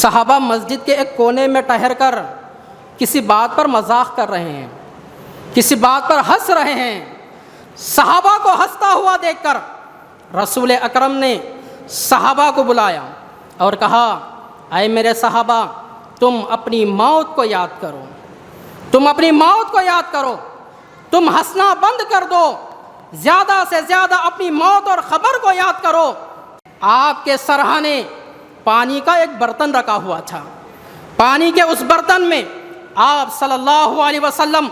صحابہ مسجد کے ایک کونے میں ٹہر کر کسی بات پر مذاق کر رہے ہیں، کسی بات پر ہنس رہے ہیں۔ صحابہ کو ہنستا ہوا دیکھ کر رسول اکرم نے صحابہ کو بلایا اور کہا، اے میرے صحابہ، تم اپنی موت کو یاد کرو، تم اپنی موت کو یاد کرو، تم ہنسنا بند کر دو، زیادہ سے زیادہ اپنی موت اور خبر کو یاد کرو۔ آپ کے سرہانے پانی کا ایک برتن رکھا ہوا تھا، پانی کے اس برتن میں آپ صلی اللہ علیہ وسلم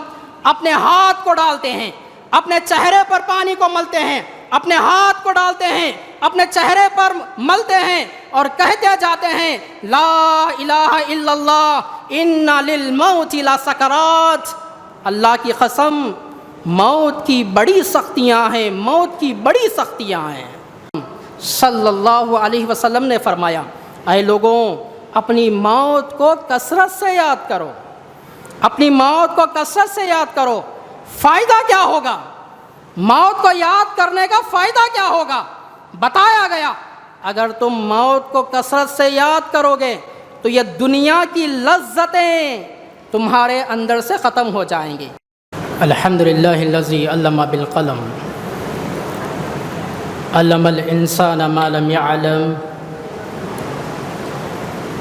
اپنے ہاتھ کو ڈالتے ہیں، اپنے چہرے پر پانی کو ملتے ہیں، اپنے ہاتھ کو ڈالتے ہیں، اپنے چہرے پر ملتے ہیں اور کہتے جاتے ہیں، لا الہ الا اللہ ان للموت لسکرات۔ اللہ کی قسم، موت کی بڑی سختیاں ہیں، موت کی بڑی سختیاں ہیں۔ صلی اللہ علیہ وسلم نے فرمایا، اے لوگوں، اپنی موت کو کثرت سے یاد کرو، اپنی موت کو کثرت سے یاد کرو۔ فائدہ کیا ہوگا؟ موت کو یاد کرنے کا فائدہ کیا ہوگا؟ بتایا گیا، اگر تم موت کو کثرت سے یاد کرو گے تو یہ دنیا کی لذتیں تمہارے اندر سے ختم ہو جائیں گی۔ الحمدللہ الذی علم بالقلم علم الانسان ما لم يعلم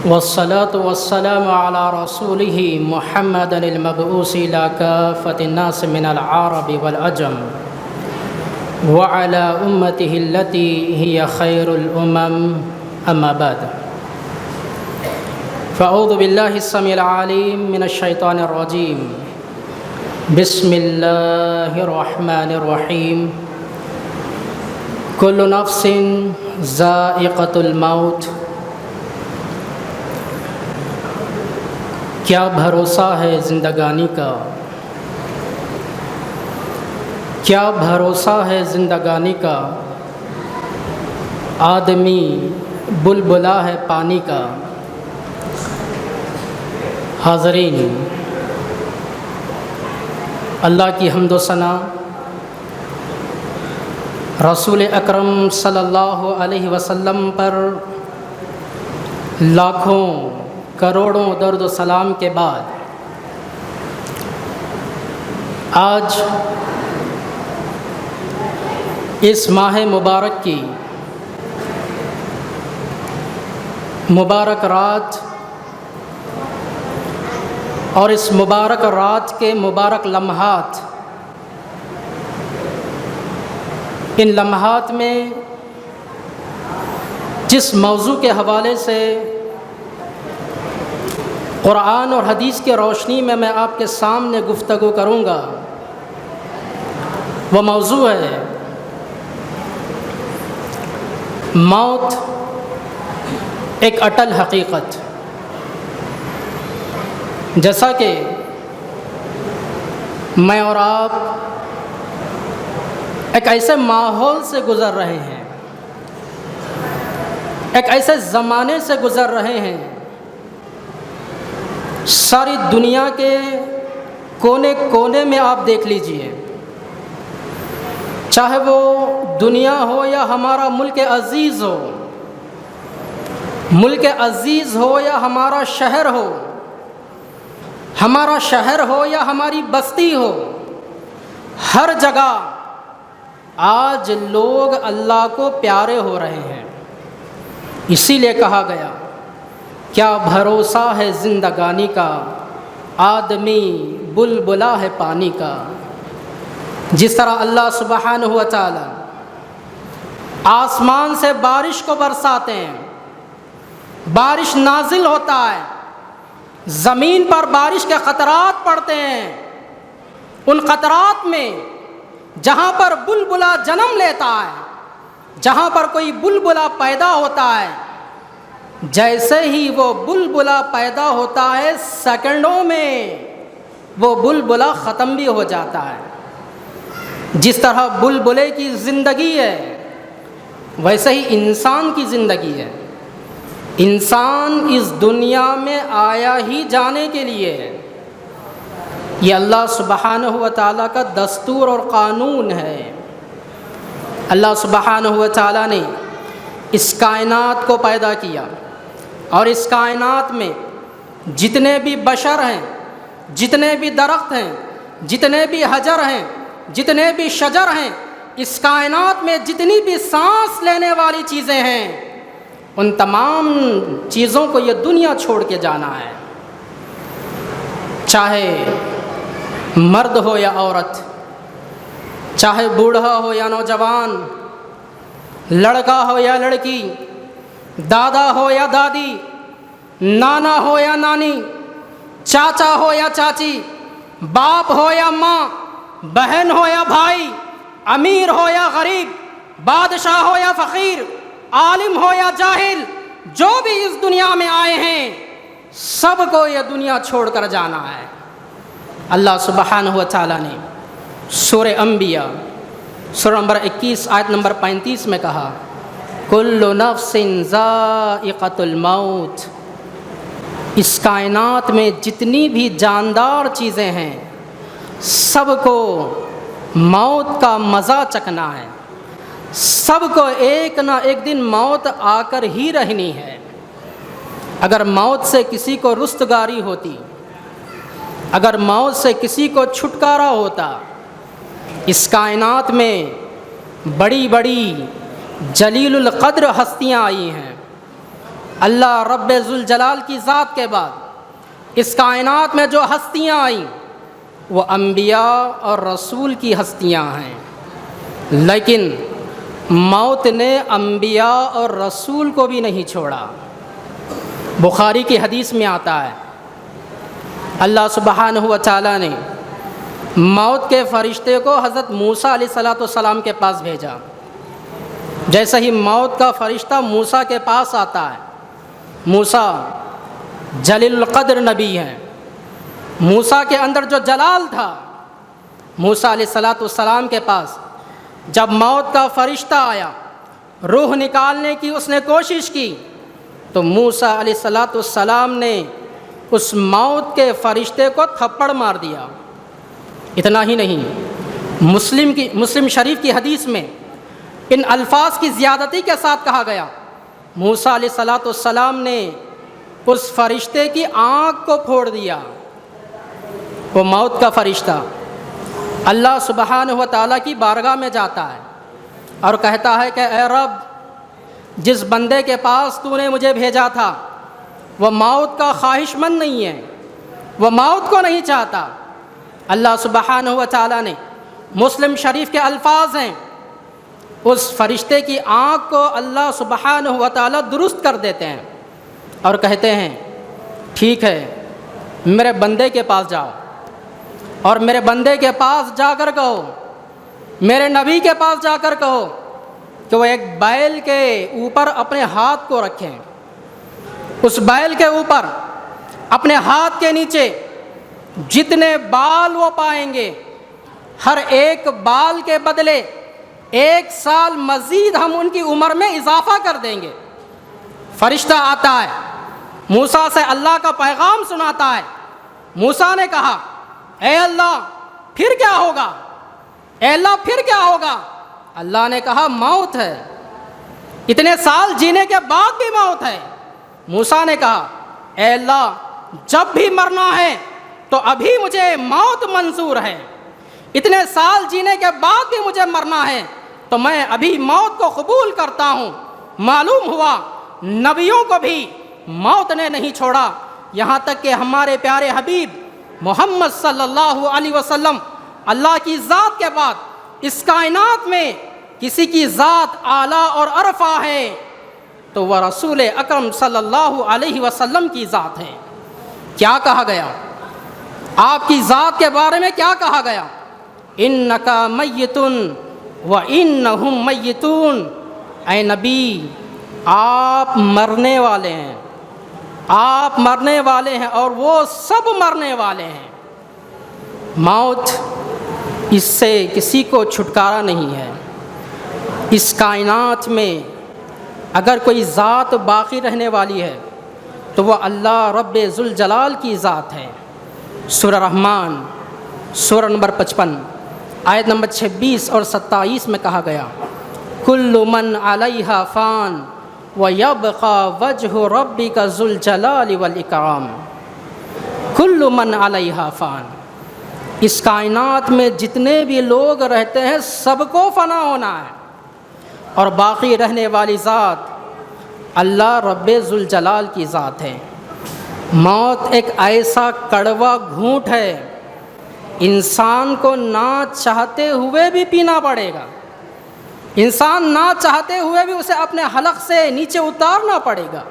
والصلاة والسلام على رسوله محمد المبعوث إلى كافة الناس من العرب والعجم وعلى أمته التي هي خير الأمم أما بعد فأعوذ بالله السميع العليم من الشيطان الرجيم بسم الله الرحمن الرحيم كل نفس ذائقة الموت۔ کیا بھروسہ ہے زندگانی کا، کیا بھروسہ ہے زندگانی کا، آدمی بلبلا ہے پانی کا۔ حاضرین، اللہ کی حمد و ثنا رسول اکرم صلی اللہ علیہ وسلم پر لاکھوں کروڑوں درود و سلام کے بعد آج اس ماہ مبارک کی مبارک رات اور اس مبارک رات کے مبارک لمحات، ان لمحات میں جس موضوع کے حوالے سے قرآن اور حدیث کی روشنی میں آپ کے سامنے گفتگو کروں گا، وہ موضوع ہے موت ایک اٹل حقیقت۔ جیسا کہ میں اور آپ ایک ایسے ماحول سے گزر رہے ہیں، ایک ایسے زمانے سے گزر رہے ہیں، ساری دنیا کے کونے کونے میں آپ دیکھ لیجئے، چاہے وہ دنیا ہو یا ہمارا ملک عزیز ہو، ملک عزیز ہو یا ہمارا شہر ہو، ہمارا شہر ہو یا ہماری بستی ہو، ہر جگہ آج لوگ اللہ کو پیارے ہو رہے ہیں۔ اسی لیے کہا گیا، کیا بھروسہ ہے زندگانی کا، آدمی بلبلا ہے پانی کا۔ جس طرح اللہ سبحانہ و تعالی آسمان سے بارش کو برساتے ہیں، بارش نازل ہوتا ہے، زمین پر بارش کے قطرات پڑتے ہیں، ان قطرات میں جہاں پر بلبلا جنم لیتا ہے، جہاں پر کوئی بلبلا پیدا ہوتا ہے، جیسے ہی وہ بلبلا پیدا ہوتا ہے سیکنڈوں میں وہ بلبلا ختم بھی ہو جاتا ہے۔ جس طرح بلبلے کی زندگی ہے ویسے ہی انسان کی زندگی ہے۔ انسان اس دنیا میں آیا ہی جانے کے لیے ہے، یہ اللہ سبحانہ و تعالیٰ کا دستور اور قانون ہے۔ اللہ سبحانہ و تعالیٰ نے اس کائنات کو پیدا کیا، اور اس کائنات میں جتنے بھی بشر ہیں، جتنے بھی درخت ہیں، جتنے بھی حجر ہیں، جتنے بھی شجر ہیں، اس کائنات میں جتنی بھی سانس لینے والی چیزیں ہیں، ان تمام چیزوں کو یہ دنیا چھوڑ کے جانا ہے، چاہے مرد ہو یا عورت، چاہے بوڑھا ہو یا نوجوان، لڑکا ہو یا لڑکی، دادا ہو یا دادی، نانا ہو یا نانی، چاچا ہو یا چاچی، باپ ہو یا ماں، بہن ہو یا بھائی، امیر ہو یا غریب، بادشاہ ہو یا فقیر، عالم ہو یا جاہل، جو بھی اس دنیا میں آئے ہیں سب کو یہ دنیا چھوڑ کر جانا ہے۔ اللہ سبحانہ و تعالیٰ نے سورہ انبیاء سورہ نمبر 21 آیت نمبر 35 میں کہا، کل نفس ذائقۃ الموت، اس کائنات میں جتنی بھی جاندار چیزیں ہیں سب کو موت کا مزہ چکھنا ہے، سب کو ایک نہ ایک دن موت آ کر ہی رہنی ہے۔ اگر موت سے کسی کو رستگاری ہوتی، اگر موت سے کسی کو چھٹکارا ہوتا، اس کائنات میں بڑی بڑی جلیل القدر ہستیاں آئی ہیں۔ اللہ رب ذوالجلال کی ذات کے بعد اس کائنات میں جو ہستیاں آئیں وہ انبیاء اور رسول کی ہستیاں ہیں، لیکن موت نے انبیاء اور رسول کو بھی نہیں چھوڑا۔ بخاری کی حدیث میں آتا ہے، اللہ سبحانہ و تعالیٰ نے موت کے فرشتے کو حضرت موسیٰ علیہ السلام کے پاس بھیجا۔ جیسے ہی موت کا فرشتہ موسیٰ کے پاس آتا ہے، موسیٰ جلیل القدر نبی ہیں، موسیٰ کے اندر جو جلال تھا، موسیٰ علیہ السلام کے پاس جب موت کا فرشتہ آیا، روح نکالنے کی اس نے کوشش کی تو موسیٰ علیہ السلام نے اس موت کے فرشتے کو تھپڑ مار دیا۔ اتنا ہی نہیں، مسلم شریف کی حدیث میں ان الفاظ کی زیادتی کے ساتھ کہا گیا، موسیٰ علیہ السلام نے اس فرشتے کی آنکھ کو پھوڑ دیا۔ وہ موت کا فرشتہ اللہ سبحانہ و تعالیٰ کی بارگاہ میں جاتا ہے اور کہتا ہے کہ اے رب، جس بندے کے پاس تو نے مجھے بھیجا تھا وہ موت کا خواہش مند نہیں ہے، وہ موت کو نہیں چاہتا۔ اللہ سبحانہ و تعالیٰ نے مسلم شریف کے الفاظ ہیں، اس فرشتے کی آنکھ کو اللہ سبحانہ و تعالیٰ درست کر دیتے ہیں اور کہتے ہیں ٹھیک ہے، میرے بندے کے پاس جاؤ، اور میرے بندے کے پاس جا کر کہو، میرے نبی کے پاس جا کر کہو کہ وہ ایک بیل کے اوپر اپنے ہاتھ کو رکھیں، اس بیل کے اوپر اپنے ہاتھ کے نیچے جتنے بال وہ پائیں گے، ہر ایک بال کے بدلے 1 سال مزید ہم ان کی عمر میں اضافہ کر دیں گے۔ فرشتہ آتا ہے، موسیٰ سے اللہ کا پیغام سناتا ہے۔ موسیٰ نے کہا اے اللہ پھر کیا ہوگا، اے اللہ پھر کیا ہوگا؟ اللہ نے کہا موت ہے، اتنے سال جینے کے بعد بھی موت ہے۔ موسیٰ نے کہا اے اللہ جب بھی مرنا ہے تو ابھی مجھے موت منظور ہے، اتنے سال جینے کے بعد بھی مجھے مرنا ہے تو میں ابھی موت کو قبول کرتا ہوں۔ معلوم ہوا نبیوں کو بھی موت نے نہیں چھوڑا، یہاں تک کہ ہمارے پیارے حبیب محمد صلی اللہ علیہ وسلم، اللہ کی ذات کے بعد اس کائنات میں کسی کی ذات اعلیٰ اور عرفہ ہے تو وہ رسول اکرم صلی اللہ علیہ وسلم کی ذات ہے۔ کیا کہا گیا آپ کی ذات کے بارے میں؟ کیا کہا گیا؟ انکا میتن وانہم میتون، اے نبی آپ مرنے والے ہیں، آپ مرنے والے ہیں اور وہ سب مرنے والے ہیں۔ موت اس سے کسی کو چھٹکارا نہیں ہے۔ اس کائنات میں اگر کوئی ذات باقی رہنے والی ہے تو وہ اللہ رب ذوالجلال کی ذات ہے۔ سورہ رحمان سورہ نمبر 55 آیت نمبر 26 اور 27 میں کہا گیا کل من علیہا فان وَيَبْقَى وَجْهُ رَبِّكَ ذُو الْجَلَالِ وَالْإِكْرَامِ كُلُّ مَنْ عَلَيْهَا فَانٍ۔ اس کائنات میں جتنے بھی لوگ رہتے ہیں سب کو فنا ہونا ہے، اور باقی رہنے والی ذات اللہ رب ذوالجلال کی ذات ہے۔ موت ایک ایسا کڑوا گھونٹ ہے، انسان کو نہ چاہتے ہوئے بھی پینا پڑے گا، انسان نہ چاہتے ہوئے بھی اسے اپنے حلق سے نیچے اتارنا پڑے گا۔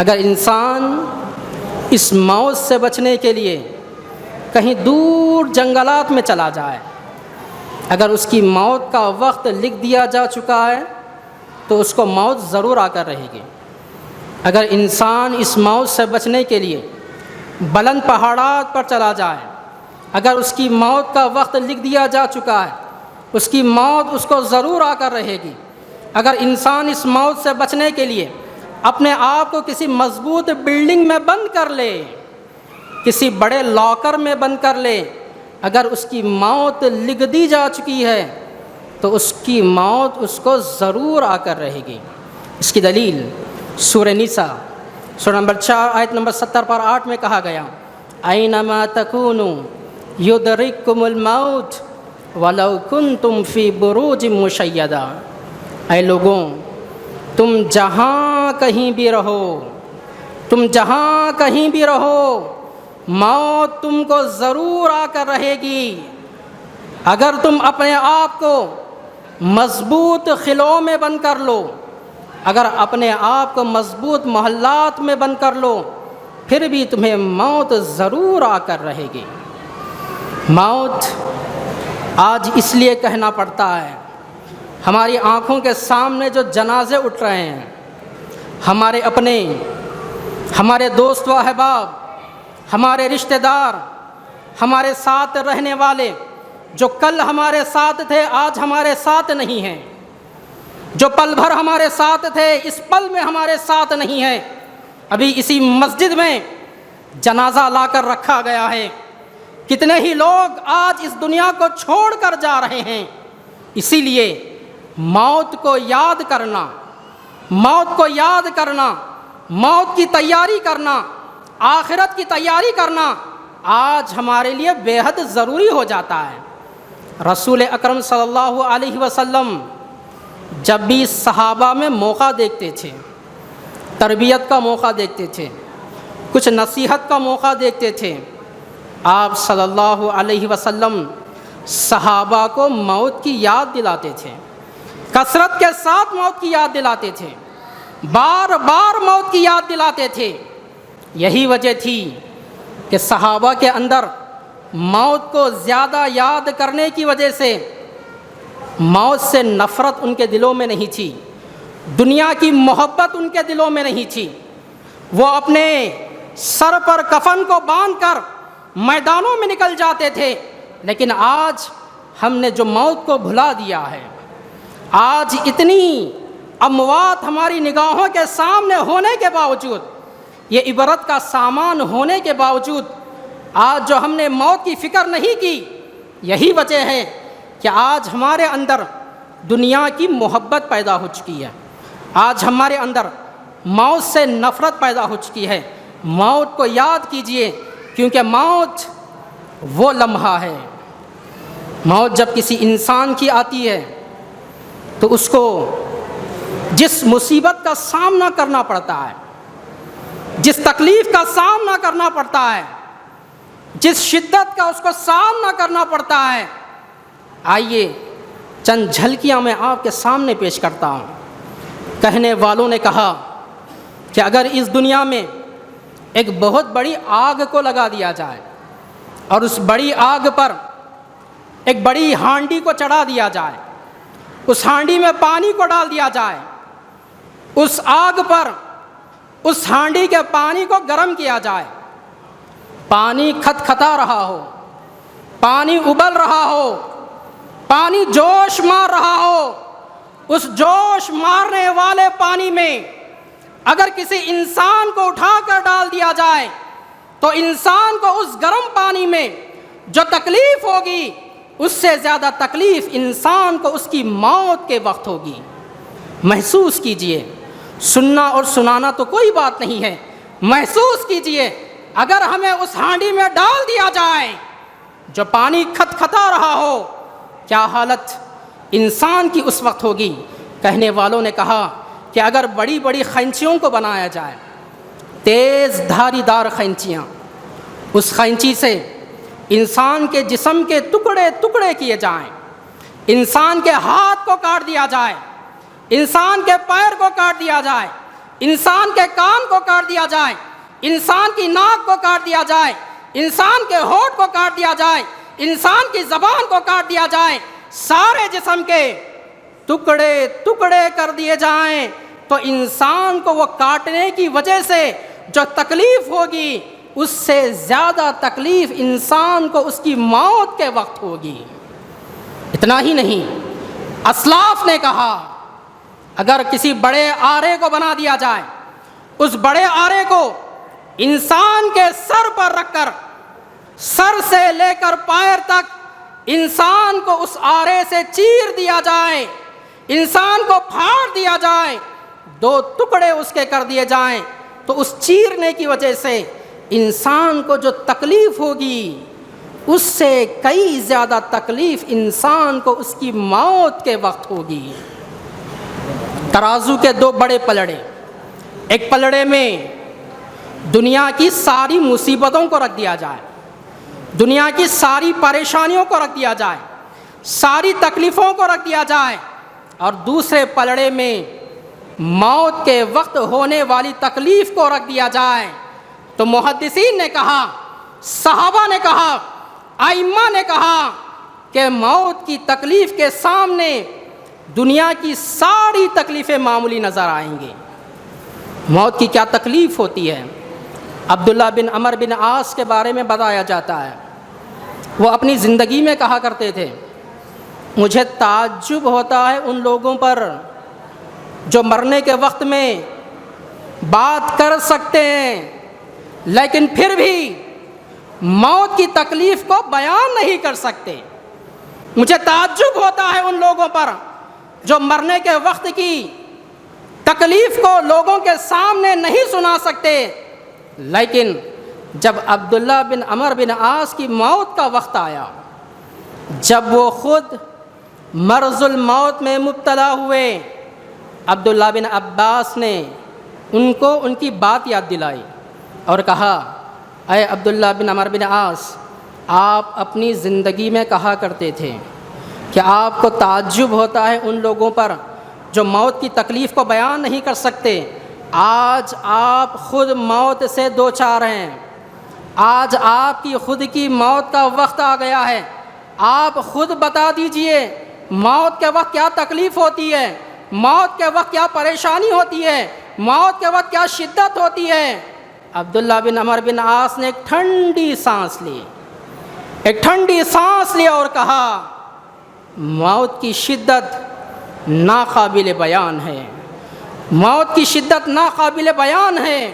اگر انسان اس موت سے بچنے کے لیے کہیں دور جنگلات میں چلا جائے، اگر اس کی موت کا وقت لکھ دیا جا چکا ہے تو اس کو موت ضرور آ کر رہے گی۔ اگر انسان اس موت سے بچنے کے لیے بلند پہاڑات پر چلا جائے، اگر اس کی موت کا وقت لکھ دیا جا چکا ہے، اس کی موت اس کو ضرور آ کر رہے گی۔ اگر انسان اس موت سے بچنے کے لیے اپنے آپ کو کسی مضبوط بلڈنگ میں بند کر لے، کسی بڑے لاکر میں بند کر لے، اگر اس کی موت لکھ دی جا چکی ہے تو اس کی موت اس کو ضرور آ کر رہے گی۔ اس کی دلیل سورہ نساء سورہ نمبر 4 آیت نمبر 70 پر 8 میں کہا گیا، اینما تکونوا یدرککم الموت ولو کنتم فی بروج مشیدہ۔ اے لوگوں، تم جہاں کہیں بھی رہو، تم جہاں کہیں بھی رہو، موت تم کو ضرور آ کر رہے گی۔ اگر تم اپنے آپ کو مضبوط قلعوں میں بند کر لو، اگر اپنے آپ کو مضبوط محلات میں بند کر لو، پھر بھی تمہیں موت ضرور آ کر رہے گی۔ موت آج اس لیے کہنا پڑتا ہے، ہماری آنکھوں کے سامنے جو جنازے اٹھ رہے ہیں، ہمارے اپنے، ہمارے دوست و احباب، ہمارے رشتہ دار، ہمارے ساتھ رہنے والے جو کل ہمارے ساتھ تھے آج ہمارے ساتھ نہیں ہیں، جو پل بھر ہمارے ساتھ تھے اس پل میں ہمارے ساتھ نہیں ہیں۔ ابھی اسی مسجد میں جنازہ لا کر رکھا گیا ہے، کتنے ہی لوگ آج اس دنیا کو چھوڑ کر جا رہے ہیں۔ اسی لیے موت کو یاد کرنا، موت کو یاد کرنا، موت کی تیاری کرنا، آخرت کی تیاری کرنا آج ہمارے لیے بے حد ضروری ہو جاتا ہے۔ رسول اکرم صلی اللہ علیہ وسلم جب بھی صحابہ میں موقع دیکھتے تھے، تربیت کا موقع دیکھتے تھے، کچھ نصیحت کا موقع دیکھتے تھے، آپ صلی اللہ علیہ وسلم صحابہ کو موت کی یاد دلاتے تھے، کثرت کے ساتھ موت کی یاد دلاتے تھے، بار بار موت کی یاد دلاتے تھے۔ یہی وجہ تھی کہ صحابہ کے اندر موت کو زیادہ یاد کرنے کی وجہ سے موت سے نفرت ان کے دلوں میں نہیں تھی، دنیا کی محبت ان کے دلوں میں نہیں تھی۔ وہ اپنے سر پر کفن کو باندھ کر میدانوں میں نکل جاتے تھے، لیکن آج ہم نے جو موت کو بھلا دیا ہے، آج اتنی اموات ہماری نگاہوں کے سامنے ہونے کے باوجود، یہ عبرت کا سامان ہونے کے باوجود آج جو ہم نے موت کی فکر نہیں کی، یہی وجہ ہے کہ آج ہمارے اندر دنیا کی محبت پیدا ہو چکی ہے، آج ہمارے اندر موت سے نفرت پیدا ہو چکی ہے۔ موت کو یاد کیجئے، کیونکہ موت وہ لمحہ ہے، موت جب کسی انسان کی آتی ہے تو اس کو جس مصیبت کا سامنا کرنا پڑتا ہے، جس تکلیف کا سامنا کرنا پڑتا ہے، جس شدت کا اس کو سامنا کرنا پڑتا ہے، آئیے چند جھلکیاں میں آپ کے سامنے پیش کرتا ہوں۔ کہنے والوں نے کہا کہ اگر اس دنیا میں ایک بہت بڑی آگ کو لگا دیا جائے اور اس بڑی آگ پر ایک بڑی ہانڈی کو چڑھا دیا جائے، اس ہانڈی میں پانی کو ڈال دیا جائے، اس آگ پر اس ہانڈی کے پانی کو گرم کیا جائے، پانی کھٹکھٹا رہا ہو، پانی ابل رہا ہو، پانی جوش مار رہا ہو، اس جوش مارنے والے پانی میں اگر کسی انسان کو اٹھا کر ڈال دیا جائے تو انسان کو اس گرم پانی میں جو تکلیف ہوگی اس سے زیادہ تکلیف انسان کو اس کی موت کے وقت ہوگی۔ محسوس کیجئے سننا اور سنانا تو کوئی بات نہیں ہے، محسوس کیجئے اگر ہمیں اس ہانڈی میں ڈال دیا جائے جو پانی کھٹکھٹا رہا ہو، کیا حالت انسان کی اس وقت ہوگی۔ کہنے والوں نے کہا کہ اگر بڑی بڑی خینچیوں کو بنایا جائے، تیز دھاری دار خینچیاں، اس خینچی سے انسان کے جسم کے ٹکڑے ٹکڑے کیے جائیں، انسان کے ہاتھ کو کاٹ دیا جائے، انسان کے پیر کو کاٹ دیا جائے، انسان کے کان کو کاٹ دیا جائے، انسان کی ناک کو کاٹ دیا جائے، انسان کے ہونٹ کو کاٹ دیا جائے، انسان کی زبان کو کاٹ دیا جائے، سارے جسم کے ٹکڑے ٹکڑے کر دیے جائیں، تو انسان کو وہ کاٹنے کی وجہ سے جو تکلیف ہوگی اس سے زیادہ تکلیف انسان کو اس کی موت کے وقت ہوگی۔ اتنا ہی نہیں، اسلاف نے کہا اگر کسی بڑے آرے کو بنا دیا جائے، اس بڑے آرے کو انسان کے سر پر رکھ کر سر سے لے کر پیر تک انسان کو اس آرے سے چیر دیا جائے، انسان کو پھاڑ دیا جائے، دو ٹکڑے اس کے کر دیے جائیں، تو اس چیرنے کی وجہ سے انسان کو جو تکلیف ہوگی اس سے کئی زیادہ تکلیف انسان کو اس کی موت کے وقت ہوگی۔ ترازو کے دو بڑے پلڑے، ایک پلڑے میں دنیا کی ساری مصیبتوں کو رکھ دیا جائے، دنیا کی ساری پریشانیوں کو رکھ دیا جائے، ساری تکلیفوں کو رکھ دیا جائے، اور دوسرے پلڑے میں موت کے وقت ہونے والی تکلیف کو رکھ دیا جائے، تو محدثین نے کہا، صحابہ نے کہا، ائمہ نے کہا کہ موت کی تکلیف کے سامنے دنیا کی ساری تکلیفیں معمولی نظر آئیں گی۔ موت کی کیا تکلیف ہوتی ہے؟ عبداللہ بن عمر بن عاص کے بارے میں بتایا جاتا ہے، وہ اپنی زندگی میں کہا کرتے تھے، مجھے تعجب ہوتا ہے ان لوگوں پر جو مرنے کے وقت میں بات کر سکتے ہیں لیکن پھر بھی موت کی تکلیف کو بیان نہیں کر سکتے۔ مجھے تعجب ہوتا ہے ان لوگوں پر جو مرنے کے وقت کی تکلیف کو لوگوں کے سامنے نہیں سنا سکتے، لیکن جب عبداللہ بن عمر بن عاص کی موت کا وقت آیا، جب وہ خود مرض الموت میں مبتلا ہوئے، عبداللہ بن عباس نے ان کو ان کی بات یاد دلائی اور کہا، اے عبداللہ بن عمر بن عاص، آپ اپنی زندگی میں کہا کرتے تھے کہ آپ کو تعجب ہوتا ہے ان لوگوں پر جو موت کی تکلیف کو بیان نہیں کر سکتے، آج آپ خود موت سے دوچار ہیں، آج آپ کی خود کی موت کا وقت آ گیا ہے، آپ خود بتا دیجئے موت کے وقت کیا تکلیف ہوتی ہے، موت کے وقت کیا پریشانی ہوتی ہے، موت کے وقت کیا شدت ہوتی ہے۔ عبداللہ بن عمر بن عاص نے ایک ٹھنڈی سانس لی، ایک ٹھنڈی سانس لی اور کہا، موت کی شدت ناقابل بیان ہے، موت کی شدت ناقابل بیان ہے،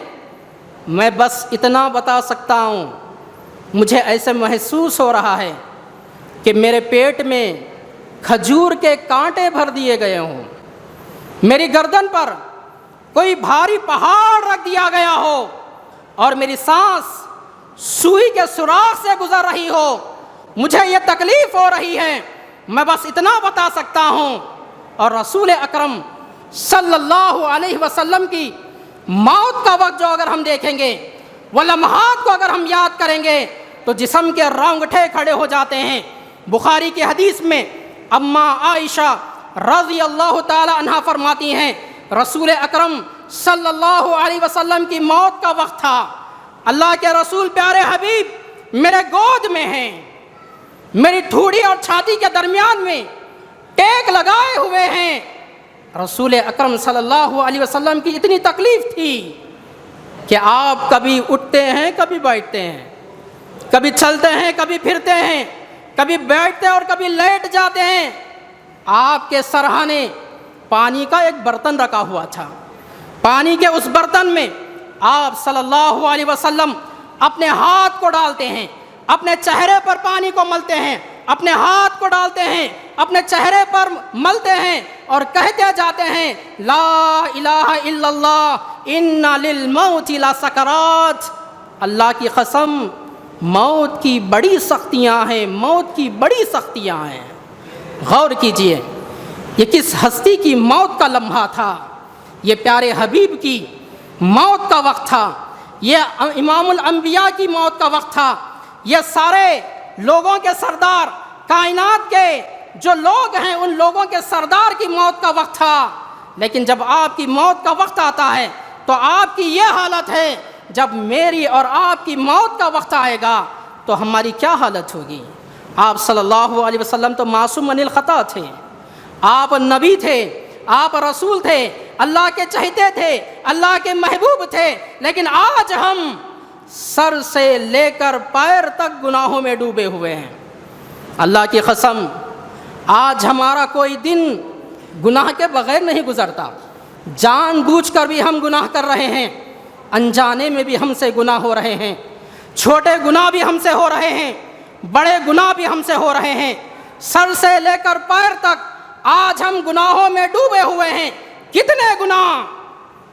میں بس اتنا بتا سکتا ہوں، مجھے ایسے محسوس ہو رہا ہے کہ میرے پیٹ میں کھجور کے کانٹے بھر دیے گئے ہوں، میری گردن پر کوئی بھاری پہاڑ رکھ دیا گیا ہو اور میری سانس سوئی کے سوراخ سے گزر رہی ہو، مجھے یہ تکلیف ہو رہی ہے، میں بس اتنا بتا سکتا ہوں۔ اور رسول اکرم صلی اللہ علیہ وسلم کی موت کا وقت جو اگر ہم دیکھیں گے، وہ لمحات کو اگر ہم یاد کریں گے تو جسم کے رونگٹے کھڑے ہو جاتے ہیں۔ بخاری کی حدیث میں اماں عائشہ رضی اللہ تعالی عنہا فرماتی ہیں، رسول اکرم صلی اللہ علیہ وسلم کی موت کا وقت تھا، اللہ کے رسول پیارے حبیب میرے گود میں ہیں، میری ٹھوڑی اور چھاتی کے درمیان میں ٹیک لگائے ہوئے ہیں۔ رسول اکرم صلی اللہ علیہ وسلم کی اتنی تکلیف تھی کہ آپ کبھی اٹھتے ہیں کبھی بیٹھتے ہیں، کبھی چلتے ہیں کبھی پھرتے ہیں، کبھی بیٹھتے اور کبھی لیٹ جاتے ہیں۔ آپ کے سرہانے پانی کا ایک برتن رکھا ہوا تھا، پانی کے اس برتن میں آپ صلی اللہ علیہ وسلم اپنے ہاتھ کو ڈالتے ہیں، اپنے چہرے پر پانی کو ملتے ہیں اپنے ہاتھ کو ڈالتے ہیں، اپنے چہرے پر ملتے ہیں اور کہتے جاتے ہیں لا الہ الا اللہ ان للموت لسکرات۔ اللہ کی قسم، موت کی بڑی سختیاں ہیں، موت کی بڑی سختیاں ہیں۔ غور کیجئے، یہ کس ہستی کی موت کا لمحہ تھا؟ یہ پیارے حبیب کی موت کا وقت تھا، یہ امام الانبیاء کی موت کا وقت تھا، یہ سارے لوگوں کے سردار، کائنات کے جو لوگ ہیں ان لوگوں کے سردار کی موت کا وقت تھا۔ لیکن جب آپ کی موت کا وقت آتا ہے تو آپ کی یہ حالت ہے، جب میری اور آپ کی موت کا وقت آئے گا تو ہماری کیا حالت ہوگی؟ آپ صلی اللہ علیہ وسلم تو معصوم عن الخطا تھے، آپ نبی تھے، آپ رسول تھے، اللہ کے چہیتے تھے، اللہ کے محبوب تھے، لیکن آج ہم سر سے لے کر پیر تک گناہوں میں ڈوبے ہوئے ہیں۔ اللہ کی قسم، آج ہمارا کوئی دن گناہ کے بغیر نہیں گزرتا، جان بوجھ کر بھی ہم گناہ کر رہے ہیں، انجانے میں بھی ہم سے گناہ ہو رہے ہیں، چھوٹے گناہ بھی ہم سے ہو رہے ہیں، بڑے گناہ بھی ہم سے ہو رہے ہیں، سر سے لے کر پیر تک آج ہم گناہوں میں ڈوبے ہوئے ہیں۔ کتنے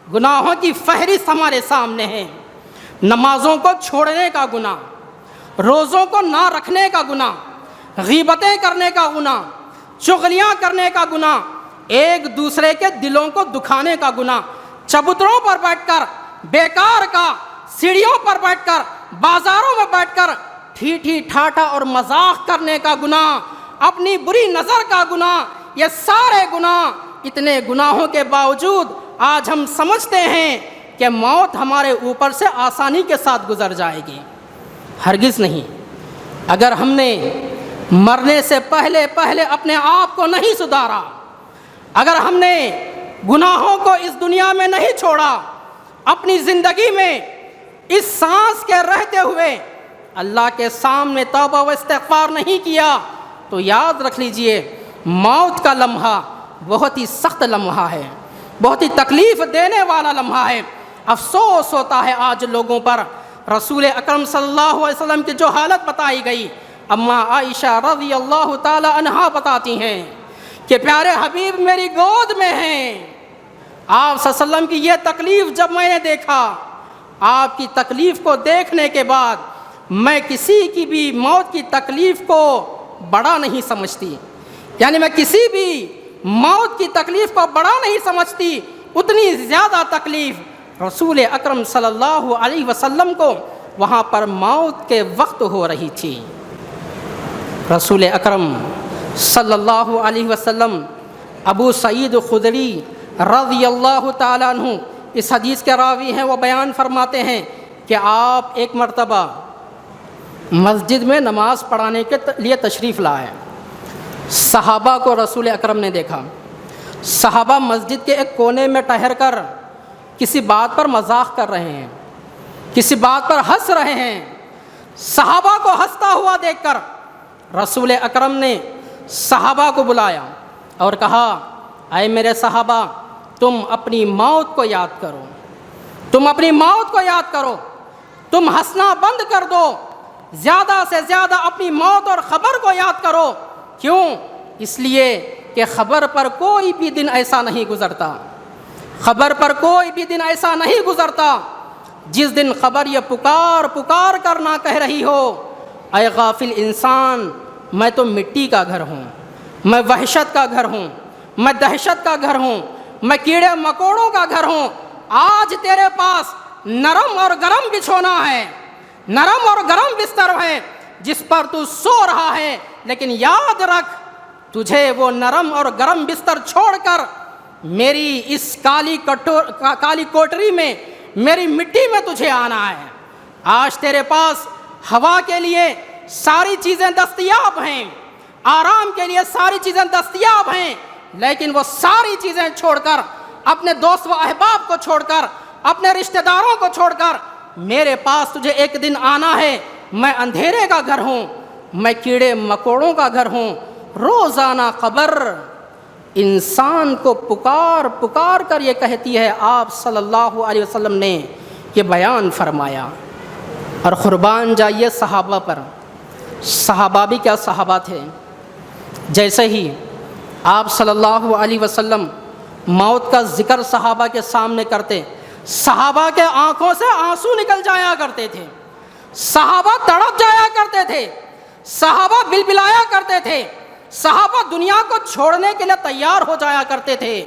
گناہوں کی فہرست ہمارے سامنے ہے۔ نمازوں کو چھوڑنے کا گناہ، روزوں کو نہ رکھنے کا گناہ، غیبتیں کرنے کا گناہ، چغلیاں کرنے کا گناہ، ایک دوسرے کے دلوں کو دکھانے کا گناہ، چبوتروں پر بیٹھ کر بیکار کا، سیڑھیوں پر بیٹھ کر، بازاروں میں بیٹھ کر ٹھیٹھی ٹھاٹھا اور مذاق کرنے کا گناہ، اپنی بری نظر کا گناہ، یہ سارے گناہ، اتنے گناہوں کے باوجود آج ہم سمجھتے ہیں کہ موت ہمارے اوپر سے آسانی کے ساتھ گزر جائے گی۔ ہرگز نہیں۔ اگر ہم نے مرنے سے پہلے اپنے آپ کو نہیں سدھارا، اگر ہم نے گناہوں کو اس دنیا میں نہیں چھوڑا، اپنی زندگی میں اس سانس کے رہتے ہوئے اللہ کے سامنے توبہ و استغفار نہیں کیا، تو یاد رکھ لیجئے موت کا لمحہ بہت ہی سخت لمحہ ہے، بہت ہی تکلیف دینے والا لمحہ ہے۔ افسوس ہوتا ہے آج لوگوں پر۔ رسول اکرم صلی اللہ علیہ وسلم کی جو حالت بتائی گئی، اماں عائشہ رضی اللہ تعالی عنہا بتاتی ہیں کہ پیارے حبیب میری گود میں ہیں۔ آپ صلی اللہ علیہ وسلم کی یہ تکلیف جب میں نے دیکھا، آپ کی تکلیف کو دیکھنے کے بعد میں کسی کی بھی موت کی تکلیف کو بڑا نہیں سمجھتی، یعنی میں کسی بھی موت کی تکلیف کو بڑا نہیں سمجھتی، اتنی زیادہ تکلیف رسول اکرم صلی اللہ علیہ وسلم کو وہاں پر موت کے وقت ہو رہی تھی۔ رسول اکرم صلی اللہ علیہ وسلم، ابو سعید خدری رضی اللہ تعالیٰ عنہ اس حدیث کے راوی ہیں، وہ بیان فرماتے ہیں کہ آپ ایک مرتبہ مسجد میں نماز پڑھانے کے لیے تشریف لائے۔ صحابہ کو رسول اکرم نے دیکھا، صحابہ مسجد کے ایک کونے میں ٹھہر کر کسی بات پر مذاق کر رہے ہیں، کسی بات پر ہنس رہے ہیں۔ صحابہ کو ہنستا ہوا دیکھ کر رسول اکرم نے صحابہ کو بلایا اور کہا، اے میرے صحابہ، تم اپنی موت کو یاد کرو، تم اپنی موت کو یاد کرو، تم ہنسنا بند کر دو، زیادہ سے زیادہ اپنی موت اور خبر کو یاد کرو۔ کیوں؟ اس لیے کہ خبر پر کوئی بھی دن ایسا نہیں گزرتا، خبر پر کوئی بھی دن ایسا نہیں گزرتا جس دن خبر یہ پکار کر نہ کہہ رہی ہو، اے غافل انسان، میں تو مٹی کا گھر ہوں، میں وحشت کا گھر ہوں، میں دہشت کا گھر ہوں، میں کیڑے مکوڑوں کا گھر ہوں۔ آج تیرے پاس نرم اور گرم بچھونا ہے، نرم اور گرم بستر ہے جس پر تو سو رہا ہے، لیکن یاد رکھ تجھے وہ نرم اور گرم بستر چھوڑ کر میری اس کالی کوٹری میں، میری مٹی میں تجھے آنا ہے۔ آج تیرے پاس ہوا کے لیے ساری چیزیں دستیاب ہیں، آرام کے لیے ساری چیزیں دستیاب ہیں، لیکن وہ ساری چیزیں چھوڑ کر، اپنے دوست و احباب کو چھوڑ کر، اپنے رشتہ داروں کو چھوڑ کر میرے پاس تجھے ایک دن آنا ہے۔ میں اندھیرے کا گھر ہوں، میں کیڑے مکوڑوں کا گھر ہوں۔ روزانہ قبر انسان کو پکار کر یہ کہتی ہے۔ آپ صلی اللہ علیہ وسلم نے یہ بیان فرمایا۔ اور قربان جائیے صحابہ پر، صحابہ بھی کیا صحابہ تھے، جیسے ہی آپ صلی اللہ علیہ وسلم موت کا ذکر صحابہ کے سامنے کرتے، صحابہ کے آنکھوں سے آنسو نکل جایا کرتے تھے، صحابہ تڑپ جایا کرتے تھے، صحابہ بلبلایا کرتے تھے، صحابہ دنیا کو چھوڑنے کے لیے تیار ہو جایا کرتے تھے۔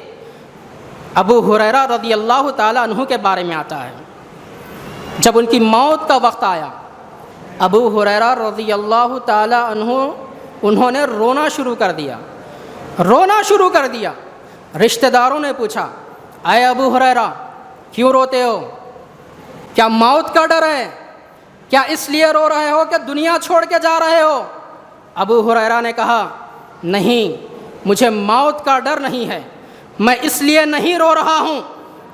ابو ہریرہ رضی اللہ تعالیٰ عنہ کے بارے میں آتا ہے، جب ان کی موت کا وقت آیا، ابو ہریرہ رضی اللہ تعالیٰ عنہ انہوں نے رونا شروع کر دیا۔ رشتہ داروں نے پوچھا، اے ابو ہریرہ کیوں روتے ہو؟ کیا موت کا ڈر ہے؟ کیا اس لیے رو رہے ہو کہ دنیا چھوڑ کے جا رہے ہو؟ ابو ہریرہ نے کہا، نہیں، مجھے موت کا ڈر نہیں ہے، میں اس لیے نہیں رو رہا ہوں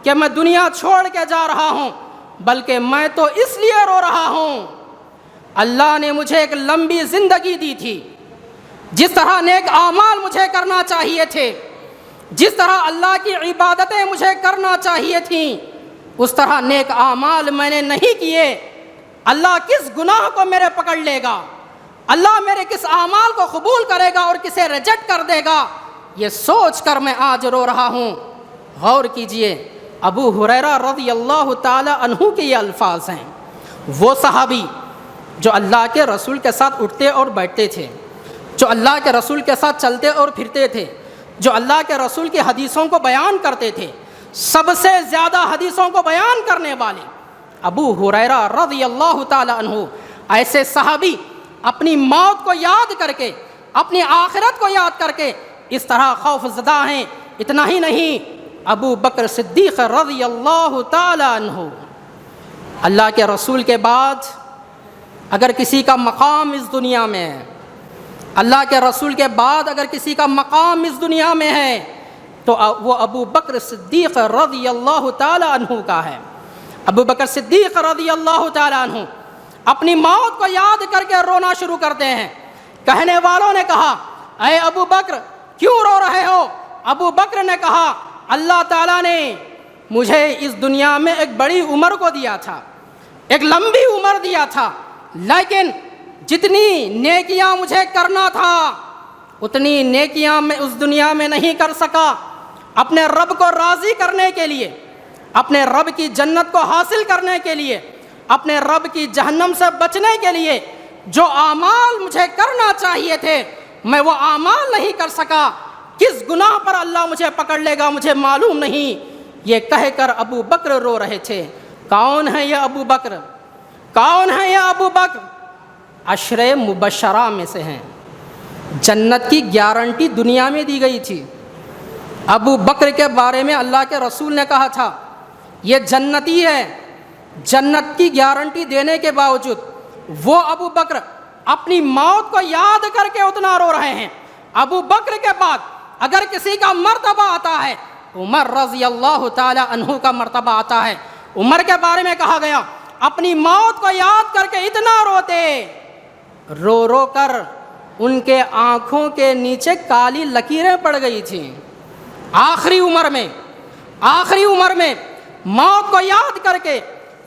کہ میں دنیا چھوڑ کے جا رہا ہوں، بلکہ میں تو اس لیے رو رہا ہوں، اللہ نے مجھے ایک لمبی زندگی دی تھی، جس طرح نیک اعمال مجھے کرنا چاہیے تھے، جس طرح اللہ کی عبادتیں مجھے کرنا چاہیے تھیں، اس طرح نیک اعمال میں نے نہیں کیے۔ اللہ کس گناہ کو میرے پکڑ لے گا، اللہ میرے کس اعمال کو قبول کرے گا اور کسے ریجیکٹ کر دے گا، یہ سوچ کر میں آج رو رہا ہوں۔ غور کیجئے، ابو ہریرہ رضی اللہ تعالی عنہ کے یہ الفاظ ہیں، وہ صحابی جو اللہ کے رسول کے ساتھ اٹھتے اور بیٹھتے تھے، جو اللہ کے رسول کے ساتھ چلتے اور پھرتے تھے، جو اللہ کے رسول کی حدیثوں کو بیان کرتے تھے، سب سے زیادہ حدیثوں کو بیان کرنے والے ابو ہریرہ رضی اللہ تعالی عنہ، ایسے صحابی اپنی موت کو یاد کر کے، اپنی آخرت کو یاد کر کے اس طرح خوف زدہ ہیں۔ اتنا ہی نہیں، ابو بکر صدیق رضی اللہ تعالی عنہ، اللہ کے رسول کے بعد اگر کسی کا مقام اس دنیا میں ہے، اللہ کے رسول کے بعد اگر کسی کا مقام اس دنیا میں ہے تو وہ ابو بکر صدیق رضی اللہ تعالی عنہ کا ہے۔ ابو بکر صدیق رضی اللہ تعالی عنہ اپنی موت کو یاد کر کے رونا شروع کرتے ہیں۔ کہنے والوں نے کہا، اے ابو بکر کیوں رو رہے ہو؟ ابو بکر نے کہا، اللہ تعالیٰ نے مجھے اس دنیا میں ایک بڑی عمر کو دیا تھا، ایک لمبی عمر دیا تھا، لیکن جتنی نیکیاں مجھے کرنا تھا اتنی نیکیاں میں اس دنیا میں نہیں کر سکا۔ اپنے رب کو راضی کرنے کے لیے، اپنے رب کی جنت کو حاصل کرنے کے لیے، اپنے رب کی جہنم سے بچنے کے لیے جو اعمال مجھے کرنا چاہیے تھے میں وہ اعمال نہیں کر سکا۔ کس گناہ پر اللہ مجھے پکڑ لے گا مجھے معلوم نہیں، یہ کہہ کر ابو بکر رو رہے تھے۔ کون ہے یہ ابو بکر؟ کون ہے یہ ابو بکر؟ عشرے مبشرہ میں سے ہیں، جنت کی گارنٹی دنیا میں دی گئی تھی۔ ابو بکر کے بارے میں اللہ کے رسول نے کہا تھا یہ جنتی ہے، جنت کی گارنٹی دینے کے باوجود وہ ابو بکر اپنی موت کو یاد کر کے اتنا رو رہے ہیں۔ ابو بکر کے بعد اگر کسی کا مرتبہ آتا ہے، عمر رضی اللہ تعالی عنہ کا مرتبہ آتا ہے۔ عمر کے بارے میں کہا گیا اپنی موت کو یاد کر کے اتنا روتے، رو رو کر ان کے آنکھوں کے نیچے کالی لکیریں پڑ گئی تھیں۔ آخری عمر میں موت کو یاد کر کے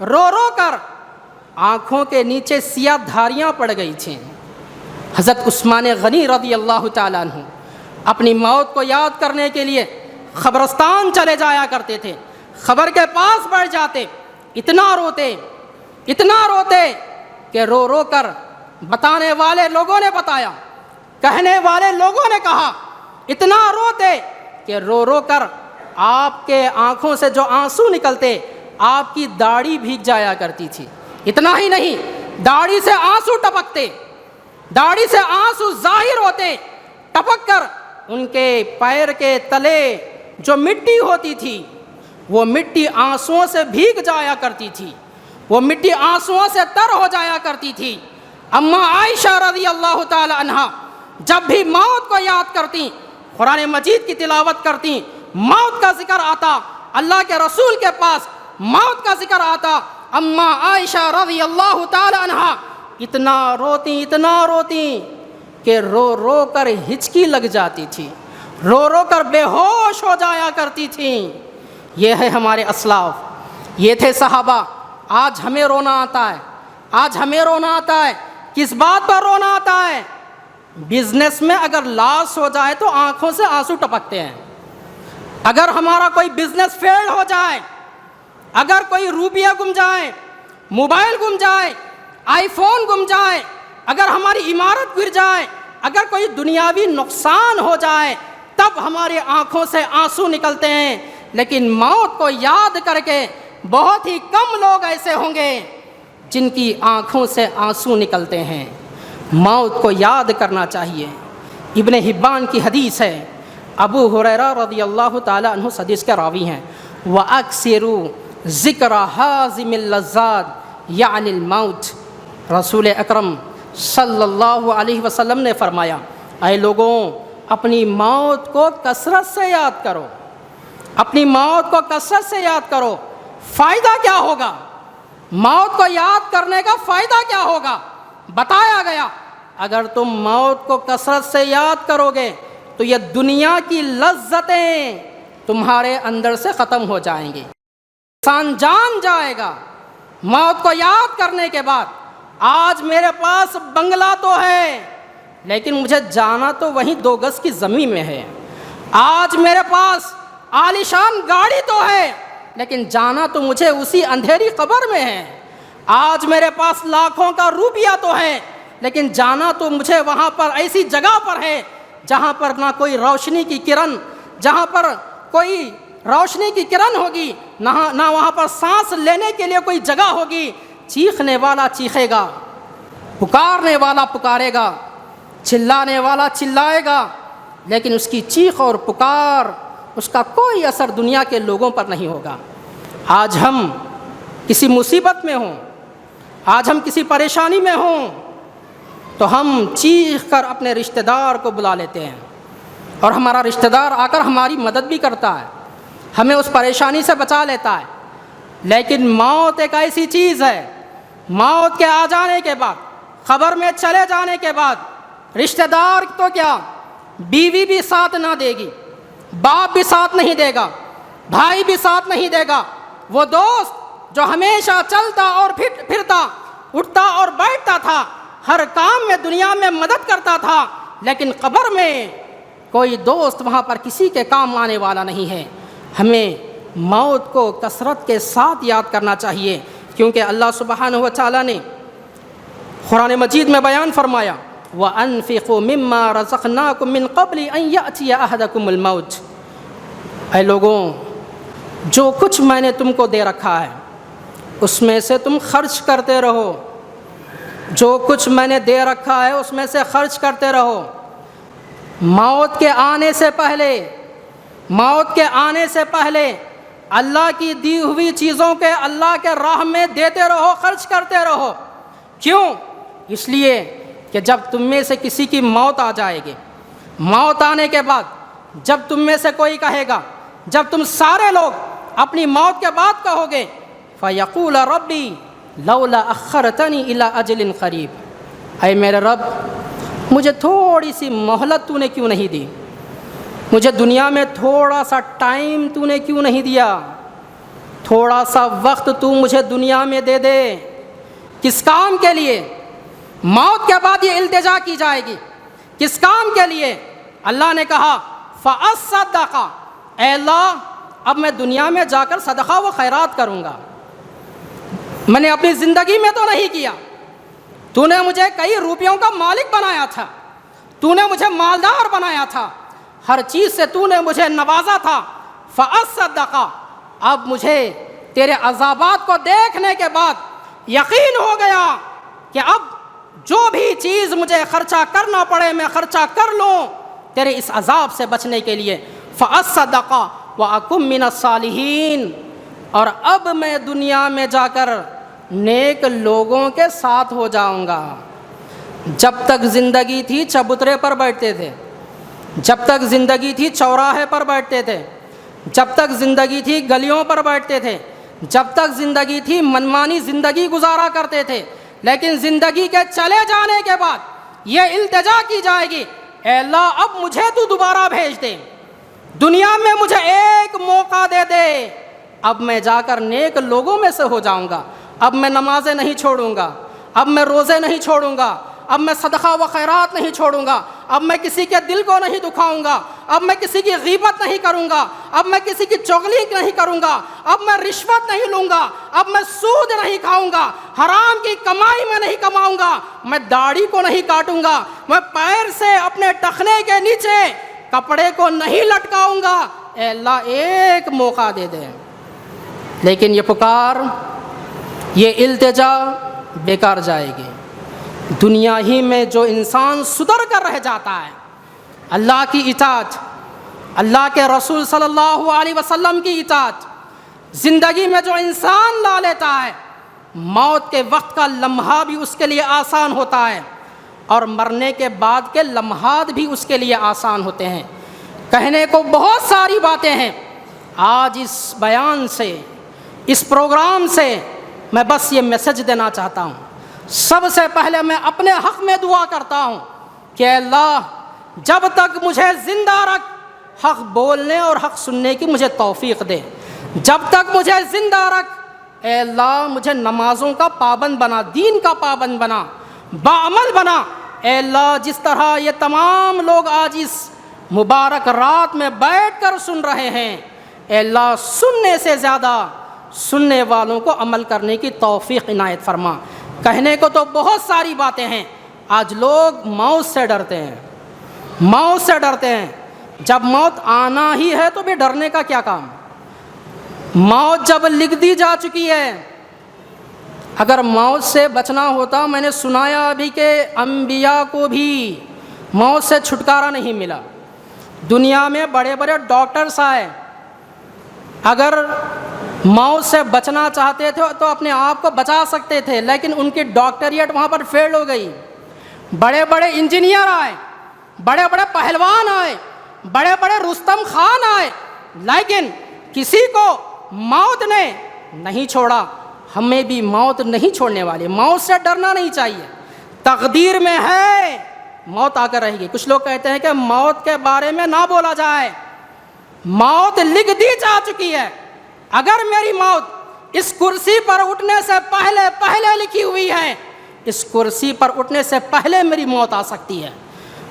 رو رو کر آنکھوں کے نیچے سیاہ دھاریاں پڑ گئی تھیں۔ حضرت عثمان غنی رضی اللہ تعالیٰ عنہ اپنی موت کو یاد کرنے کے لیے قبرستان چلے جایا کرتے تھے، قبر کے پاس بیٹھ جاتے، اتنا روتے کہ رو رو کر بتانے والے لوگوں نے بتایا، کہنے والے لوگوں نے کہا، اتنا روتے کہ رو رو کر آپ کے آنکھوں سے جو آنسو نکلتے آپ کی داڑھی بھیگ جایا کرتی تھی۔ اتنا ہی نہیں، داڑھی سے آنسو ٹپکتے، داڑھی سے آنسو ظاہر ہوتے، ٹپک کر ان کے پیر کے تلے جو مٹی ہوتی تھی وہ مٹی آنسوؤں سے بھیگ جایا کرتی تھی، وہ مٹی آنسوؤں سے تر ہو جایا کرتی تھی۔ اما عائشہ رضی اللہ تعالی عنہا جب بھی موت کو یاد کرتی، قرآن مجید کی تلاوت کرتی، موت کا ذکر آتا، اللہ کے رسول کے پاس موت کا ذکر آتا، اما عائشہ رضی اللہ تعالی عنہا اتنا روتی کہ رو رو کر ہچکی لگ جاتی تھی، رو رو کر بے ہوش ہو جایا کرتی تھیں۔ یہ ہے ہمارے اسلاف، یہ تھے صحابہ۔ آج ہمیں رونا آتا ہے کس بات پر رونا آتا ہے؟ بزنس میں اگر لاس ہو جائے تو آنکھوں سے آنسو ٹپکتے ہیں. اگر ہمارا کوئی بزنس فیل ہو جائے، اگر کوئی روپیہ گم جائے، موبائل گم جائے، آئی فون گم جائے، اگر ہماری عمارت گر جائے، اگر کوئی دنیاوی نقصان ہو جائے، تب ہماری آنکھوں سے آنسو نکلتے ہیں. لیکن موت کو یاد کر کے بہت ہی کم لوگ ایسے ہوں گے جن کی آنکھوں سے آنسو نکلتے ہیں. موت کو یاد کرنا چاہیے. ابن حبان کی حدیث ہے، ابو ہریرہ رضی اللہ تعالیٰ عنہ حدیث کے راوی ہیں، وَأَكْثِرُوا ذِكْرَ حَازِمِ اللَّذَّاتِ یعنی الموت. رسول اکرم صلی اللہ علیہ وسلم نے فرمایا، اے لوگوں، اپنی موت کو کثرت سے یاد کرو، اپنی موت کو کثرت سے یاد کرو. فائدہ کیا ہوگا؟ موت کو یاد کرنے کا فائدہ کیا ہوگا؟ بتایا گیا، اگر تم موت کو کثرت سے یاد کرو گے تو یہ دنیا کی لذتیں تمہارے اندر سے ختم ہو جائیں گی. انسان جان جائے گا موت کو یاد کرنے کے بعد. آج میرے پاس بنگلہ تو ہے لیکن مجھے جانا تو وہیں 2 گز کی زمین میں ہے. آج میرے پاس عالیشان گاڑی تو ہے لیکن جانا تو مجھے اسی اندھیری قبر میں ہے. آج میرے پاس لاکھوں کا روپیہ تو ہے لیکن جانا تو مجھے وہاں پر ایسی جگہ پر ہے جہاں پر نہ کوئی روشنی کی کرن، جہاں پر کوئی روشنی کی کرن ہوگی، نہ وہاں پر سانس لینے کے لیے کوئی جگہ ہوگی. چیخنے والا چیخے گا، پکارنے والا پکارے گا، چلانے والا چلائے گا، لیکن اس کی چیخ اور پکار، اس کا کوئی اثر دنیا کے لوگوں پر نہیں ہوگا. آج ہم کسی مصیبت میں ہوں، آج ہم کسی پریشانی میں ہوں تو ہم چیخ کر اپنے رشتہ دار کو بلا لیتے ہیں اور ہمارا رشتہ دار آ کر ہماری مدد بھی کرتا ہے، ہمیں اس پریشانی سے بچا لیتا ہے. لیکن موت ایک ایسی چیز ہے، موت کے آ جانے کے بعد، قبر میں چلے جانے کے بعد رشتہ دار تو کیا، بیوی بھی ساتھ نہ دے گی، باپ بھی ساتھ نہیں دے گا، بھائی بھی ساتھ نہیں دے گا. وہ دوست جو ہمیشہ چلتا اور پھرتا، اٹھتا اور بیٹھتا تھا، ہر کام میں دنیا میں مدد کرتا تھا، لیکن قبر میں کوئی دوست وہاں پر کسی کے کام آنے والا نہیں ہے. ہمیں موت کو کثرت کے ساتھ یاد کرنا چاہیے، کیونکہ اللہ سبحانہ و تعالیٰ نے قرآن مجید میں بیان فرمایا، وَأَنفِقُوا مِمَّا رَزَقْنَاكُم مِّن قَبْلِ أَن يَأْتِيَ أَحَدَكُمُ الْمَوْتُ. اے لوگوں، جو کچھ میں نے تم کو دے رکھا ہے اس میں سے تم خرچ کرتے رہو، جو کچھ میں نے دے رکھا ہے اس میں سے خرچ کرتے رہو. موت کے آنے سے پہلے، موت کے آنے سے پہلے اللہ کی دی ہوئی چیزوں کے اللہ کے راہ میں دیتے رہو، خرچ کرتے رہو. کیوں؟ اس لیے کہ جب تم میں سے کسی کی موت آ جائے گی، موت آنے کے بعد جب تم میں سے کوئی کہے گا، جب تم سارے لوگ اپنی موت کے بعد کہو گے، فَيَقُولَ رَبِّي لَوْلَا أَخَّرْتَنِي إِلَىٰ أَجَلٍ قَرِيبٍ. اے میرے رب، مجھے تھوڑی سی مہلت تو نے کیوں نہیں دی؟ مجھے دنیا میں تھوڑا سا ٹائم تو نے کیوں نہیں دیا؟ تھوڑا سا وقت تو مجھے دنیا میں دے دے. کس کام کے لیے موت کے بعد یہ التجا کی جائے گی؟ کس کام کے لیے؟ اللہ نے کہا فَأَصَّدَّقَ، اے اللہ اب میں دنیا میں جا کر صدقہ و خیرات کروں گا. میں نے اپنی زندگی میں تو نہیں کیا، تو نے مجھے کئی روپیوں کا مالک بنایا تھا، تو نے مجھے مالدار بنایا تھا، ہر چیز سے تو نے مجھے نوازا تھا. فَأَصَّدَّقَ، اب مجھے تیرے عذابات کو دیکھنے کے بعد یقین ہو گیا کہ اب جو بھی چیز مجھے خرچہ کرنا پڑے میں خرچہ کر لوں تیرے اس عذاب سے بچنے کے لیے. فَأَصَّدَّقَ وَأَكُن مِّنَ الصَّالِحِينَ، اور اب میں دنیا میں جا کر نیک لوگوں کے ساتھ ہو جاؤں گا. جب تک زندگی تھی چبوترے پر بیٹھتے تھے، جب تک زندگی تھی چوراہے پر بیٹھتے تھے، جب تک زندگی تھی گلیوں پر بیٹھتے تھے، جب تک زندگی تھی منمانی زندگی گزارا کرتے تھے. لیکن زندگی کے چلے جانے کے بعد یہ التجا کی جائے گی، اے اللہ اب مجھے تو دوبارہ بھیج دے، دنیا میں مجھے ایک موقع دے دے، اب میں جا کر نیک لوگوں میں سے ہو جاؤں گا، اب میں نمازیں نہیں چھوڑوں گا، اب میں روزے نہیں چھوڑوں گا، اب میں صدقہ و خیرات نہیں چھوڑوں گا، اب میں کسی کے دل کو نہیں دکھاؤں گا، اب میں کسی کی غیبت نہیں کروں گا، اب میں کسی کی چغلی نہیں کروں گا، اب میں رشوت نہیں لوں گا، اب میں سود نہیں کھاؤں گا، حرام کی کمائی میں نہیں کماؤں گا، میں داڑھی کو نہیں کاٹوں گا، میں پیر سے اپنے ٹخنے کے نیچے کپڑے کو نہیں لٹکاؤں گا۔ اے اللہ ایک موقع دے دے۔ لیکن یہ پکار، یہ التجا بیکار جائے گی۔ دنیا ہی میں جو انسان سدھر کر رہ جاتا ہے، اللہ کی اطاعت، اللہ کے رسول صلی اللہ علیہ وسلم کی اطاعت زندگی میں جو انسان لا لیتا ہے، موت کے وقت کا لمحہ بھی اس کے لیے آسان ہوتا ہے اور مرنے کے بعد کے لمحات بھی اس کے لیے آسان ہوتے ہیں۔ کہنے کو بہت ساری باتیں ہیں، آج اس بیان سے، اس پروگرام سے میں بس یہ میسج دینا چاہتا ہوں۔ سب سے پہلے میں اپنے حق میں دعا کرتا ہوں کہ اللہ جب تک مجھے زندہ رکھ، حق بولنے اور حق سننے کی مجھے توفیق دے۔ جب تک مجھے زندہ رکھ اے اللہ مجھے نمازوں کا پابند بنا، دین کا پابند بنا، باعمل بنا۔ اے اللہ جس طرح یہ تمام لوگ آج اس مبارک رات میں بیٹھ کر سن رہے ہیں، اے اللہ سننے سے زیادہ سننے والوں کو عمل کرنے کی توفیق عنایت فرما۔ کہنے کو تو بہت ساری باتیں ہیں، آج لوگ موت سے ڈرتے ہیں، موت سے ڈرتے ہیں۔ جب موت آنا ہی ہے تو بھی ڈرنے کا کیا کام؟ موت جب لکھ دی جا چکی ہے، اگر موت سے بچنا ہوتا، میں نے سنایا ابھی کہ انبیاء کو بھی موت سے چھٹکارا نہیں ملا۔ دنیا میں بڑے بڑے ڈاکٹرز آئے، اگر موت سے بچنا چاہتے تھے تو اپنے آپ کو بچا سکتے تھے، لیکن ان کی ڈاکٹریٹ وہاں پر فیل ہو گئی۔ بڑے بڑے انجینئر آئے، بڑے بڑے پہلوان آئے، بڑے بڑے رستم خان آئے، لیکن کسی کو موت نے نہیں چھوڑا۔ ہمیں بھی موت نہیں چھوڑنے والے، موت سے ڈرنا نہیں چاہیے۔ تقدیر میں ہے موت آ کر رہے گی۔ کچھ لوگ کہتے ہیں کہ موت کے بارے میں نہ بولا جائے، موت لکھ دی جا چکی ہے۔ اگر میری موت اس کرسی پر اٹھنے سے پہلے لکھی ہوئی ہے، اس کرسی پر اٹھنے سے پہلے میری موت آ سکتی ہے۔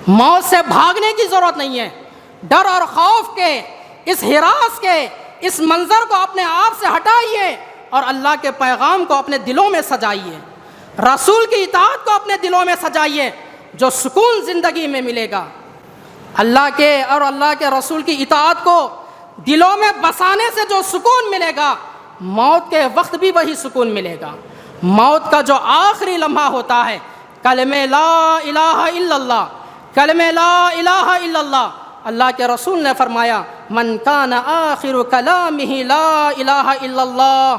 موت سے بھاگنے کی ضرورت نہیں ہے۔ ڈر اور خوف کے، اس ہراس کے، اس منظر کو اپنے آپ سے ہٹائیے اور اللہ کے پیغام کو اپنے دلوں میں سجائیے، رسول کی اطاعت کو اپنے دلوں میں سجائیے، جو سکون زندگی میں ملے گا۔ اللہ کے اور اللہ کے رسول کی اطاعت کو دلوں میں بسانے سے جو سکون ملے گا، موت کے وقت بھی وہی سکون ملے گا۔ موت کا جو آخری لمحہ ہوتا ہے، کلمہ لا الہ الا اللہ، کلمہ لا الہ الا اللہ۔ اللہ کے رسول نے فرمایا من کان آخر کلامہ لا الہ الا اللہ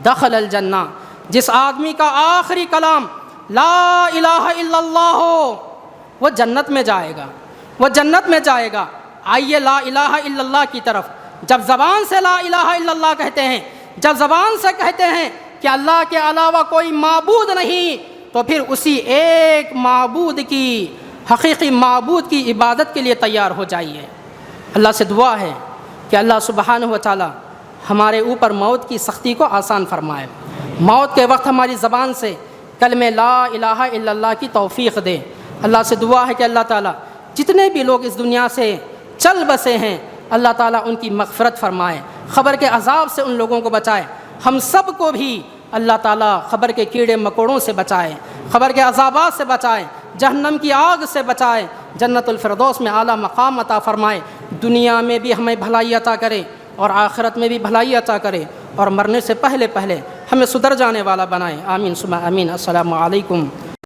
دخل الجنہ۔ جس آدمی کا آخری کلام لا الہ الا اللہ ہو، وہ جنت میں جائے گا، وہ جنت میں جائے گا۔ آئیے لا الہ الا اللہ کی طرف۔ جب زبان سے لا الہ الا اللہ کہتے ہیں، جب زبان سے کہتے ہیں کہ اللہ کے علاوہ کوئی معبود نہیں، تو پھر اسی ایک معبود کی، حقیقی معبود کی عبادت کے لیے تیار ہو جائیے۔ اللہ سے دعا ہے کہ اللہ سبحانہ و تعالی ہمارے اوپر موت کی سختی کو آسان فرمائے، موت کے وقت ہماری زبان سے کلمہ لا الہ الا اللہ کی توفیق دے۔ اللہ سے دعا ہے کہ اللہ تعالیٰ جتنے بھی لوگ اس دنیا سے چل بسے ہیں، اللہ تعالیٰ ان کی مغفرت فرمائے، خبر کے عذاب سے ان لوگوں کو بچائے۔ ہم سب کو بھی اللہ تعالیٰ خبر کے کیڑے مکوڑوں سے بچائے، خبر کے عذابات سے بچائے، جہنم کی آگ سے بچائے، جنت الفردوس میں اعلیٰ مقام عطا فرمائے۔ دنیا میں بھی ہمیں بھلائی عطا کرے اور آخرت میں بھی بھلائی عطا کرے، اور مرنے سے پہلے ہمیں سدھر جانے والا بنائے۔ آمین ثم آمین۔ السلام علیکم